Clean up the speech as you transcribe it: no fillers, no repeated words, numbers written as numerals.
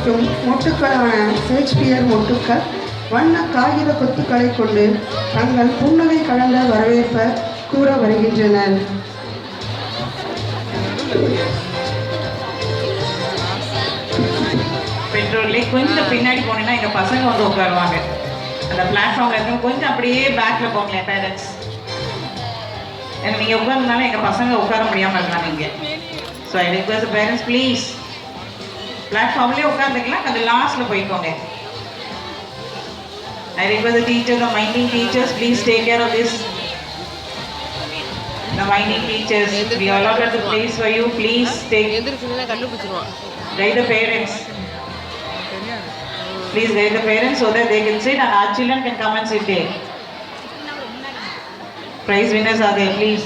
வைக்கும் மொட்டுக்களான ஷேக்ஸ்பியர் மொட்டுக்கள் வண்ண காகித கொத்துக்களை கொண்டு தங்கள் புன்னகை கலந்த வரவேற்பை கூற வருகின்றனர். பெட்ரோல்லே கொஞ்சம் பின்னாடி போனீங்கன்னா எங்கள் பசங்க வந்து உட்காருவாங்க. அந்த பிளாட்ஃபார்மில் இருக்க கொஞ்சம் அப்படியே பேக்கில் போங்களேன் பேரண்ட்ஸ். ஏன்னா நீங்கள் உட்கார்ந்தனால எங்கள் பசங்க உட்கார முடியாமல் இருக்காங்க இங்கே. So I request parents please பிளாட்ஃபார்ம்லேயே உட்காந்துக்கலாம், அது லாஸ்ட்டில் போய்க்கோங்க. I request the teachers, the minding teachers, please take care of this. The minding teachers, we allotted the place for you. Please take. Guide the parents. Please guide the parents so that they can sit and our children can come and sit there. Prize winners are there, please.